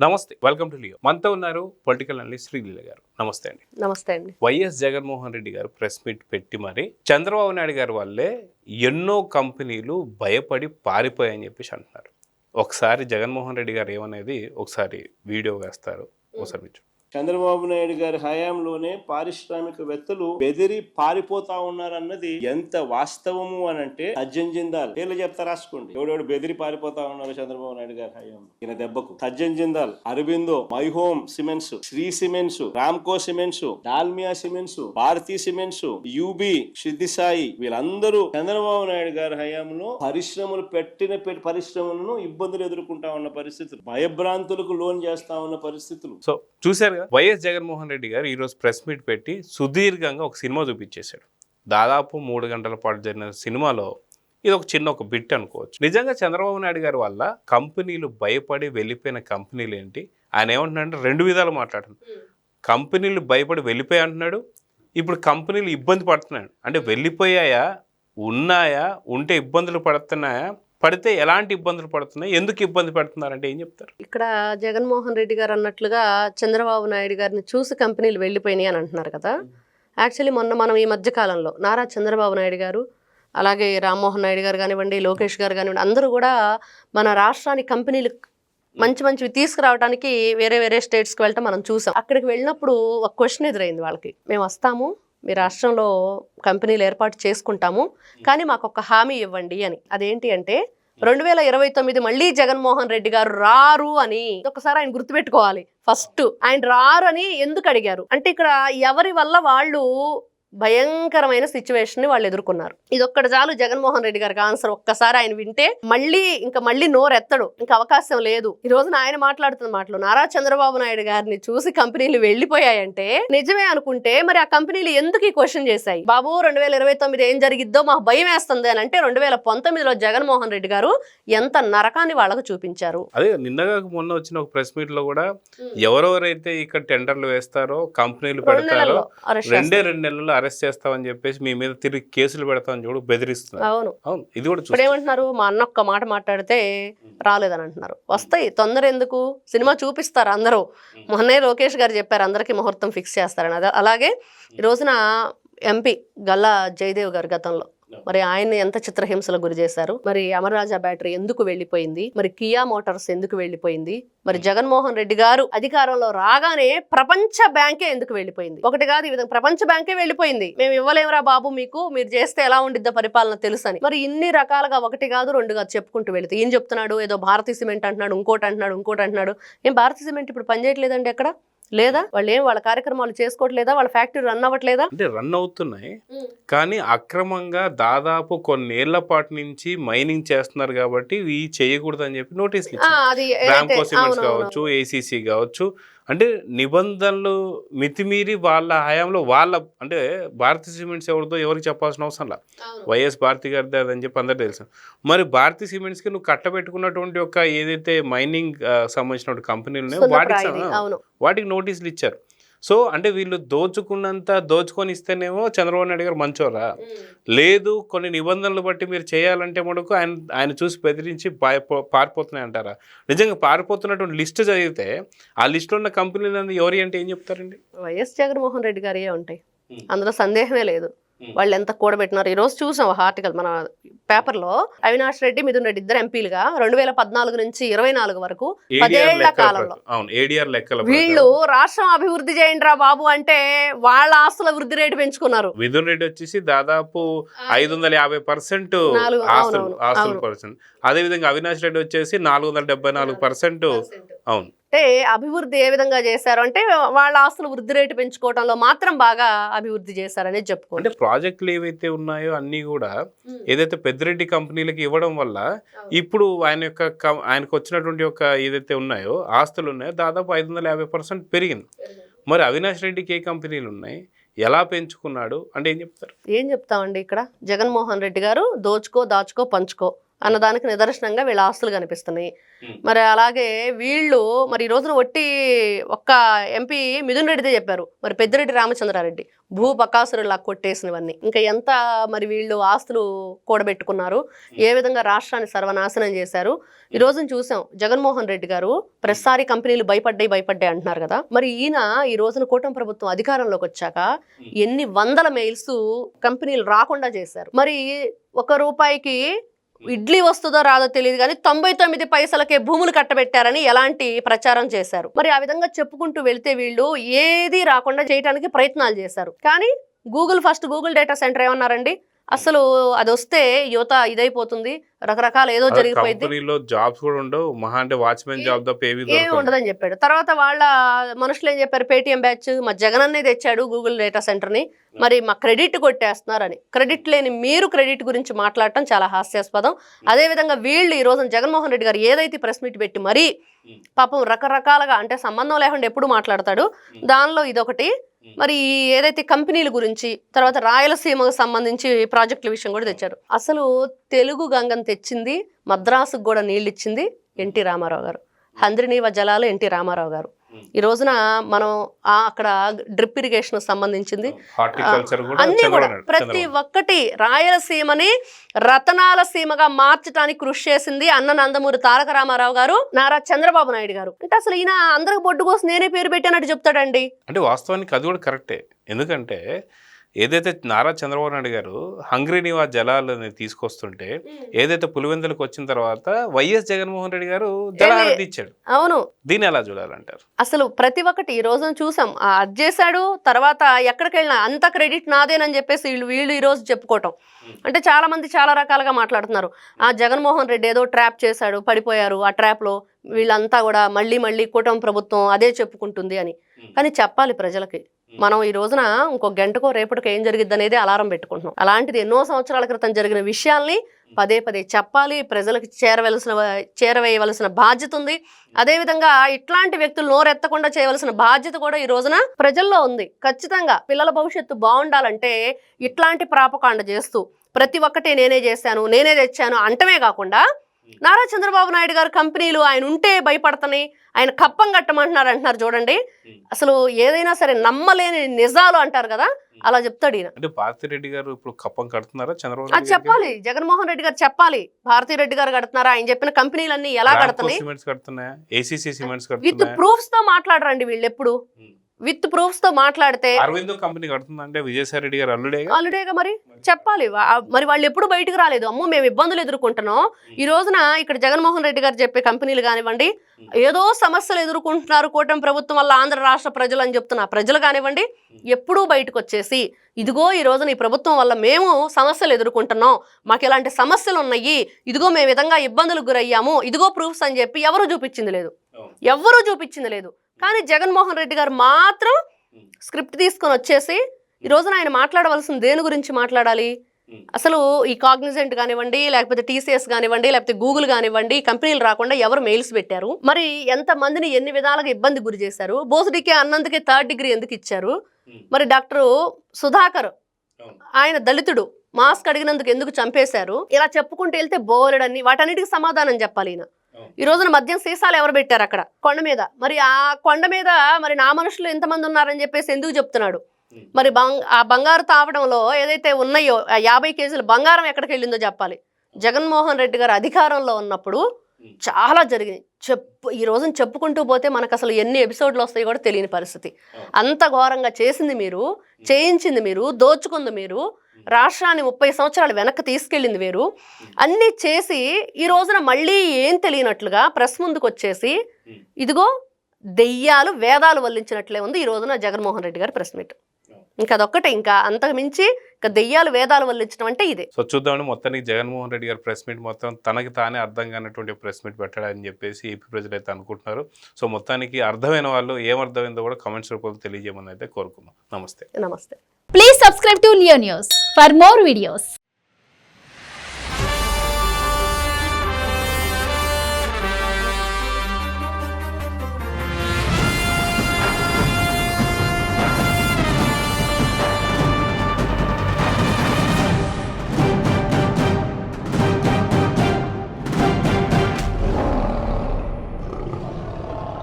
నమస్తే, welcome to Leo. మనతో ఉన్నారు పొలిటికల్ అనలిస్ట్ శ్రీలీల గారు. నమస్తే అండి. నమస్తే అండి. వైఎస్ జగన్మోహన్ రెడ్డి గారు ప్రెస్ మీట్ పెట్టి మరి చంద్రబాబు నాయుడు గారి వల్లే ఎన్నో కంపెనీలు భయపడి పారిపోయాయని చెప్పేసి అంటున్నారు. ఒకసారి జగన్మోహన్ రెడ్డి గారు ఏమనేది ఒకసారి వీడియో వేస్తారు, ఒకసారి విచ్చు. చంద్రబాబు నాయుడు గారి హయాంలోనే పారిశ్రామికవేత్తలు బెదిరి పారిపోతా ఉన్నారన్నది ఎంత వాస్తవము అని అంటే సజ్జన్ జిందాల్ పేర్లు చెప్తా రాసుకోండి. ఎవడెవడు బెదిరి పారిపోతా ఉన్నారు చంద్రబాబు నాయుడు గారి హయాంలో ఈయన దెబ్బకు. Sajjan Jindal, Aurobindo, my home cements, Shree cements, Ramco cements, Dalmia cements, Bharathi cements, UB, Siddhisai, వీళ్ళందరూ చంద్రబాబు నాయుడు గారి హయాంలో పరిశ్రమలు పెట్టిన పరిశ్రమలను ఇబ్బందులు ఎదుర్కొంటా ఉన్న పరిస్థితులు, భయభ్రాంతులకు లోన్ చేస్తా ఉన్న పరిస్థితులు. సో చూశారు, వైఎస్ జగన్మోహన్ రెడ్డి గారు ఈరోజు ప్రెస్ మీట్ పెట్టి సుదీర్ఘంగా ఒక సినిమా చూపించేశాడు. దాదాపు 3 గంటల పాటు జరిగిన సినిమాలో ఇది ఒక చిన్న బిట్ అనుకోవచ్చు. నిజంగా చంద్రబాబు నాయుడు గారి వల్ల కంపెనీలు భయపడి వెళ్ళిపోయిన కంపెనీలు ఏంటి? ఆయన ఏమంటున్నాడంటే 2 విధాలు మాట్లాడుతున్నాడు. కంపెనీలు భయపడి వెళ్ళిపోయా అంటున్నాడు, ఇప్పుడు కంపెనీలు ఇబ్బంది పడుతున్నాడు. అంటే వెళ్ళిపోయాయా, ఉన్నాయా, ఉంటే ఇబ్బందులు పడుతున్నాయా, పడితే ఎలాంటి ఇబ్బందులు పడుతున్నాయి, ఎందుకు ఇబ్బంది పడుతున్నారంటే ఏం చెప్తారు? ఇక్కడ జగన్మోహన్ రెడ్డి గారు అన్నట్లుగా చంద్రబాబు నాయుడు గారిని చూసి కంపెనీలు వెళ్ళిపోయినాయి అని అంటున్నారు కదా. యాక్చువల్లీ మొన్న మనం ఈ మధ్య కాలంలో నారా చంద్రబాబు నాయుడు గారు, అలాగే రామ్మోహన్ నాయుడు గారు కానివ్వండి, లోకేష్ గారు కానివ్వండి, అందరూ కూడా మన రాష్ట్రానికి కంపెనీలు మంచివి తీసుకురావడానికి వేరే వేరే స్టేట్స్కి వెళ్ళటం మనం చూసాం. అక్కడికి వెళ్ళినప్పుడు ఒక క్వశ్చన్ ఎదురైంది వాళ్ళకి. మేము వస్తాము, మీ రాష్ట్రంలో కంపెనీలు ఏర్పాటు చేసుకుంటాము, కానీ మాకు ఒక హామీ ఇవ్వండి అని. అదేంటి అంటే 2029 మళ్ళీ జగన్మోహన్ రెడ్డి గారు రారు అని. ఒకసారి ఆయన గుర్తుపెట్టుకోవాలి. ఫస్ట్ ఆయన రారు అని ఎందుకు అడిగారు అంటే, ఇక్కడ ఎవరి వల్ల వాళ్ళు భయంకరమైన సిచ్యువేషన్ ని వాళ్ళు ఎదుర్కొన్నారు. ఇదొక్కటి చాలు జగన్మోహన్ రెడ్డి గారికి ఆన్సర్. ఒక్కసారి ఆయన వింటే మళ్ళీ నోరెత్తడు, ఇంకా అవకాశం లేదు. ఈ రోజున ఆయన మాట్లాడుతున్న మాటలు నారా చంద్రబాబు నాయుడు గారిని చూసి కంపెనీలు వెళ్ళిపోయాయంటే నిజమే అనుకుంటే మరి ఆ కంపెనీలు ఎందుకు ఈ క్వశ్చన్ చేశాయి? బాబు 2029 ఏం జరిగిద్దో మాకు భయం వేస్తుంది అని అంటే 2019లో జగన్మోహన్ రెడ్డి గారు ఎంత నరకాన్ని వాళ్ళకు చూపించారు. అదే నిన్నగా మొన్న వచ్చిన ఒక ప్రెస్ మీట్ లో కూడా ఎవరెవరైతే ఇక్కడ టెండర్లు వేస్తారో, కంపెనీలు పెడతారో 2 నెలల్లో అరెస్ట్ చేస్తామని చెప్పేసి మీ మీద తిరిగి కేసులు పెడతామని చూడు బెదిరిస్తున్నారు. అవును, ఇది కూడా ఇప్పుడు ఏమంటున్నారు, మా అన్న ఒక్క మాట మాట్లాడితే రాలేదని అంటున్నారు. వస్తాయి, తొందర ఎందుకు, సినిమా చూపిస్తారు అందరూ. మొన్నే లోకేష్ గారు చెప్పారు అందరికీ ముహూర్తం ఫిక్స్ చేస్తారని. అలాగే ఈ రోజున ఎంపీ గల్లా జయదేవ్ గారు గతంలో మరి ఆయన్ని ఎంత చిత్రహింసలకు గురి చేశారు. మరి అమర్రాజా బ్యాటరీ ఎందుకు వెళ్ళిపోయింది, మరి కియా మోటార్స్ ఎందుకు వెళ్ళిపోయింది, మరి జగన్మోహన్ రెడ్డి గారు అధికారంలో రాగానే ప్రపంచ బ్యాంకే ఎందుకు వెళ్ళిపోయింది? ఒకటి కాదు, ఈ విధంగా ప్రపంచ బ్యాంకే వెళ్ళిపోయింది. మేము ఇవ్వలేమురా బాబు మీకు, మీరు చేస్తే ఎలా ఉండిద్దో పరిపాలన తెలుసని. మరి ఇన్ని రకాలుగా 1 కాదు 2 కాదు చెప్పుకుంటూ వెళితే ఏం చెప్తున్నాడు, ఏదో భారతీ సిమెంట్ అంటున్నాడు, ఇంకోటి అంటున్నాడు. ఏం భారతీ సిమెంట్ ఇప్పుడు పనిచేయట్లేదండి ఎక్కడ లేదా? వాళ్ళు ఏం వాళ్ళ కార్యక్రమాలు చేసుకోవట్లేదా? వాళ్ళ ఫ్యాక్టరీ రన్ అవ్వట్లేదా? అంటే రన్ అవుతున్నాయి, కానీ అక్రమంగా దాదాపు కొన్నేళ్ల పాటు నుంచి మైనింగ్ చేస్తున్నారు కాబట్టి ఇవి చేయకూడదు అని చెప్పి నోటీసులు ఇచ్చారు. రామ్కో సిమెంట్స్ కావచ్చు, ఏసీసీ కావచ్చు. అంటే నిబంధనలు మితిమీరి వాళ్ళ హయాంలో అంటే భారతీ సిమెంట్స్ ఎవరికి చెప్పాల్సిన అవసరం లేదు, వైఎస్ భారతి గారిది అని చెప్పి అందరూ తెలుసు. మరి భారతీ సిమెంట్స్కి నువ్వు కట్టబెట్టుకున్నటువంటి ఒక ఏదైతే మైనింగ్ సంబంధించిన కంపెనీలు వాటికి నోటీసులు ఇచ్చారు. సో అంటే వీళ్ళు దోచుకొని ఇస్తేనేమో చంద్రబాబు నాయుడు గారు మంచోరా, లేదు కొన్ని నిబంధనలు బట్టి మీరు చేయాలంటే మటుకు ఆయన చూసి బెదిరించి పారిపోతున్నాయి అంటారా? నిజంగా పారిపోతున్నటువంటి లిస్టు చదివితే ఆ లిస్టులో ఉన్న కంపెనీలు ఎవరి అంటే ఏం చెప్తారండి? వైఎస్ జగన్మోహన్ రెడ్డి గారు ఉంటాయి, అందులో సందేహమే లేదు. వాళ్ళు ఎంత కూడబెట్టినారు. ఈ రోజు చూసాం ఒక ఆర్టికల్ మన పేపర్లో, అవినాష్ రెడ్డి, మిథున్ రెడ్డి ఇద్దరు ఎంపీలుగా 2014 నుంచి 24 వరకు 10 ఏళ్ల కాలంలో వీళ్ళు రాష్ట్రం అభివృద్ధి చేయండి రా బాబు అంటే వాళ్ళ ఆస్తుల వృద్ధి రేటు పెంచుకున్నారు. మిథున్ రెడ్డి వచ్చేసి దాదాపు 550% ఆస్తులు. అదే విధంగా అవినాష్ రెడ్డి వచ్చేసి 474%. అవును, అంటే అభివృద్ధి ఏ విధంగా చేశారు అంటే వాళ్ళ ఆస్తుల వృద్ధి రేటు పెంచుకోవడంలో మాత్రం బాగా అభివృద్ధి చేశారనే చెప్పుకో. అంటే ప్రాజెక్టులు ఏవైతే ఉన్నాయో అన్ని కూడా ఏదైతే పెద్దిరెడ్డి కంపెనీలకు ఇవ్వడం వల్ల ఇప్పుడు ఆయనకు వచ్చినటువంటి ఏదైతే ఉన్నాయో ఆస్తులు ఉన్నాయో దాదాపు 550% పెరిగింది. మరి అవినాష్ రెడ్డికి ఏ కంపెనీలు ఉన్నాయి, ఎలా పెంచుకున్నాడు అంటే ఏం చెప్తారు? ఏం చెప్తామండి, ఇక్కడ జగన్మోహన్ రెడ్డి గారు దోచుకో దాచుకో పంచుకో అన్నదానికి నిదర్శనంగా వీళ్ళ ఆస్తులు కనిపిస్తున్నాయి. మరి అలాగే వీళ్ళు మరి ఈ రోజున ఒక్క ఎంపీ మిథున్ రెడ్డిదే చెప్పారు, మరి పెద్దిరెడ్డి రామచంద్రారెడ్డి భూపకాసురులా కొట్టేసినవన్నీ ఇంకా ఎంత మరి వీళ్ళు ఆస్తులు కూడబెట్టుకున్నారు, ఏ విధంగా రాష్ట్రాన్ని సర్వనాశనం చేశారు. ఈ రోజున చూసాం జగన్మోహన్ రెడ్డి గారు ప్రతిసారి కంపెనీలు భయపడ్డాయి అంటున్నారు కదా, మరి ఈయన ఈ రోజున కూటమి ప్రభుత్వం అధికారంలోకి వచ్చాక ఎన్ని వందల మెయిల్స్ కంపెనీలు రాకుండా చేశారు. మరి ₹1 ఇడ్లీ వస్తుందో రాదో తెలియదు కానీ 99 పైసలకే భూములు కట్టబెట్టారని ఎలాంటి ప్రచారం చేశారు. మరి ఆ విధంగా చెప్పుకుంటూ వెళ్తే వీళ్ళు ఏది రాకుండా చేయడానికి ప్రయత్నాలు చేశారు. కానీ గూగుల్ డేటా సెంటర్ ఏమన్నారండి, అసలు అది వస్తే యువత ఇదైపోతుంది, రకరకాల ఏదో జరిగిపోయింది, జాబ్స్ కూడా ఉండవు, మహా అంటే వాచ్మెన్ జాబ్ తప్ప ఏమీ ఉండదని చెప్పాడు. తర్వాత వాళ్ళ మనుషులు ఏం చెప్పారు, పేటిఎం బ్యాచ్ మా జగన్ అనే తెచ్చాడు గూగుల్ డేటా సెంటర్ ని, మరి మా క్రెడిట్ కొట్టేస్తున్నారని. క్రెడిట్ లేని మీరు క్రెడిట్ గురించి మాట్లాడటం చాలా హాస్యాస్పదం. అదే విధంగా వీళ్ళు ఈ రోజున జగన్మోహన్ రెడ్డి గారు ఏదైతే ప్రెస్ మీట్ పెట్టి మరీ పాపం రకరకాలుగా అంటే సంబంధం లేకుండా ఎప్పుడు మాట్లాడతాడు, దానిలో ఇదొకటి. మరి ఏదైతే కంపెనీల గురించి, తర్వాత రాయలసీమకు సంబంధించి ప్రాజెక్టుల విషయం కూడా తెచ్చారు. అసలు తెలుగు గంగను తెచ్చింది, మద్రాసుకు కూడా నీళ్ళు ఇచ్చింది ఎన్టీ రామారావు గారు, హంద్రినీవ జలాలు ఎన్టీ రామారావు గారు. ఈ రోజున మనం అక్కడ డ్రిప్ ఇరిగేషన్ సంబంధించింది అన్ని కూడా ప్రతి ఒక్కటి రాయలసీమని రతనాల సీమగా మార్చడానికి కృషి చేసింది అన్న నందమూరి తారక రామారావు గారు, నారా చంద్రబాబు నాయుడు గారు. అంటే అసలు ఈయన అందరికి బొడ్డు కోసం నేనే పేరు పెట్టానట్టు చెప్తాడండి. అంటే వాస్తవానికి అది కూడా కరెక్టే. ఎందుకంటే ఏదైతే నారా చంద్రబాబు నాయుడు గారు హంగ్రీనివా జలాలని తీసుకొస్తుంటే, ఏదైతే పులివెందులకు వచ్చిన తర్వాత వైఎస్ జగన్మోహన్ రెడ్డి గారు జలాలు ఇచ్చాడు. అవును, దీన్ని ఎలా చూడాలంటారు? అసలు ప్రతి ఒక్కటి ఈ రోజున చూసాం, అది చేశాడు. తర్వాత ఎక్కడికి వెళ్ళినా అంత క్రెడిట్ నాదేనని చెప్పేసి వీళ్ళు ఈ రోజు చెప్పుకోవటం. అంటే చాలా మంది చాలా రకాలుగా మాట్లాడుతున్నారు. జగన్మోహన్ రెడ్డి ఏదో ట్రాప్ చేశాడు, పడిపోయారు ఆ ట్రాప్ లో, వీళ్ళంతా కూడా మళ్ళీ కూటమి ప్రభుత్వం అదే చెప్పుకుంటుంది అని. కానీ చెప్పాలి ప్రజలకి, మనం ఈ రోజున ఇంకో గంటకో రేపటికో ఏం జరిగిద్ది అనేది అలారం పెట్టుకుంటున్నాం. అలాంటిది ఎన్నో సంవత్సరాల క్రితం జరిగిన విషయాల్ని పదే చెప్పాలి, ప్రజలకు చేరవేయవలసిన బాధ్యత ఉంది. అదేవిధంగా ఇట్లాంటి వ్యక్తులు నోరెత్తకుండా చేయవలసిన బాధ్యత కూడా ఈ రోజున ప్రజల్లో ఉంది. ఖచ్చితంగా పిల్లల భవిష్యత్తు బాగుండాలంటే ఇట్లాంటి ప్రాపకాండ చేస్తూ ప్రతి ఒక్కటి నేనే చేశాను, నేనే తెచ్చాను అంటమే కాకుండా, నారా చంద్రబాబు నాయుడు గారు కంపెనీలు ఆయన ఉంటే భయపడతాయి, ఆయన కప్పం కట్టమంటున్నారు అంటున్నారు చూడండి. అసలు ఏదైనా సరే నమ్మలేని నిజాలు అంటారు కదా, అలా చెప్తాడు ఈయన. అంటే భారతిరెడ్డి గారు ఇప్పుడు కప్పం కడుతున్నారా చంద్రబాబు? అది చెప్పాలి, జగన్మోహన్ రెడ్డి గారు చెప్పాలి. భారతిరెడ్డి గారు కడుతున్నారా, ఆయన చెప్పిన కంపెనీలన్నీ ఎలా కడుతున్నాయి, విత్ ప్రూఫ్స్ తో మాట్లాడరండి వీళ్ళు ఎప్పుడు. విత్ ప్రూఫ్స్ తో మాట్లాడితే అరవిందో కంపెనీ కడుతుందంటే విజయసాయి రెడ్డి గారు అల్లుడేగా మరి చెప్పాలి. మరి వాళ్ళు ఎప్పుడు బయటకు రాలేదు, అమ్మో మేము ఇబ్బందులు ఎదుర్కొంటున్నాం. ఈ రోజున ఇక్కడ జగన్మోహన్ రెడ్డి గారు చెప్పే కంపెనీలు కానివ్వండి, ఏదో సమస్యలు ఎదుర్కొంటున్నారు కూటమి ప్రభుత్వం వల్ల ఆంధ్ర రాష్ట్ర ప్రజలు అని చెప్తున్నా ప్రజలు కానివ్వండి, ఎప్పుడూ బయటకు వచ్చేసి ఇదిగో ఈ రోజున ఈ ప్రభుత్వం వల్ల మేము సమస్యలు ఎదుర్కొంటున్నాం, మాకు ఇలాంటి సమస్యలు ఉన్నాయి, ఇదిగో మేము విధంగా ఇబ్బందులకు గురయ్యాము, ఇదిగో ప్రూఫ్స్ అని చెప్పి ఎవరు చూపించింది లేదు. కానీ జగన్మోహన్ రెడ్డి గారు మాత్రం స్క్రిప్ట్ తీసుకొని వచ్చేసి ఈ రోజున ఆయన మాట్లాడవలసిన దేని గురించి మాట్లాడాలి, అసలు ఈ కాగ్నిజెంట్ కానివ్వండి, లేకపోతే TCS కానివ్వండి, లేకపోతే గూగుల్ కానివ్వండి, కంపెనీలు రాకుండా ఎవరు మెయిల్స్ పెట్టారు, మరి ఎంత మందిని ఎన్ని విధాలుగా ఇబ్బంది గురి చేశారు, బోసుడికే అన్నందుకే 3rd డిగ్రీ ఎందుకు ఇచ్చారు, మరి డాక్టర్ సుధాకర్ ఆయన దళితుడు మాస్క్ అడిగినందుకు ఎందుకు చంపేశారు, ఇలా చెప్పుకుంటూ వెళ్తే బోలెడన్ని వాటన్నిటికి సమాధానం చెప్పాలి ఈయన. ఈ రోజున మద్యం సీసాలు ఎవరు పెట్టారు అక్కడ కొండ మీద, మరి ఆ కొండ మీద మరి నా మనుషులు ఎంతమంది ఉన్నారని చెప్పేసి ఎందుకు చెప్తున్నాడు, మరి ఆ బంగారు తావడంలో ఏదైతే ఉన్నాయో 50 కేజీల బంగారం ఎక్కడికి వెళ్ళిందో చెప్పాలి. జగన్మోహన్ రెడ్డి గారు అధికారంలో ఉన్నప్పుడు చాలా జరిగింది. ఈ రోజున చెప్పుకుంటూ పోతే మనకు అసలు ఎన్ని ఎపిసోడ్లు వస్తాయో కూడా తెలియని పరిస్థితి. అంత ఘోరంగా చేసింది మీరు, చేయించింది మీరు, దోచుకుంది మీరు, రాష్ట్రాన్ని 30 సంవత్సరాలు వెనక్కి తీసుకెళ్ళింది వేరు. అన్నీ చేసి ఈ రోజున మళ్ళీ ఏం తెలియనట్లుగా ప్రెస్ ముందుకు వచ్చేసి ఇదిగో దెయ్యాలు వేదాలు వల్లించినట్లే ఉంది ఈ రోజున జగన్మోహన్ రెడ్డి గారి ప్రెస్ మీట్. ఇంకా అదొక్కటే, ఇంకా అంతకు మించి ఇంకా దెయ్యాలు వేదాలు వల్లించడం అంటే ఇదే. సో చూద్దామని మొత్తానికి జగన్మోహన్ రెడ్డి గారి ప్రెస్ మీట్ మొత్తం తనకి తానే అర్థం కానటువంటి ప్రెస్ మీట్ పెట్టాడని చెప్పేసి ఏపీ ప్రజలు అయితే అనుకుంటున్నారు. సో మొత్తానికి అర్థమైన వాళ్ళు ఏమర్థమైందో కూడా కామెంట్స్ రూపంలో తెలియజేయమని అయితే కోరుకున్నాం. నమస్తే. నమస్తే. Please subscribe to Leo News for more videos.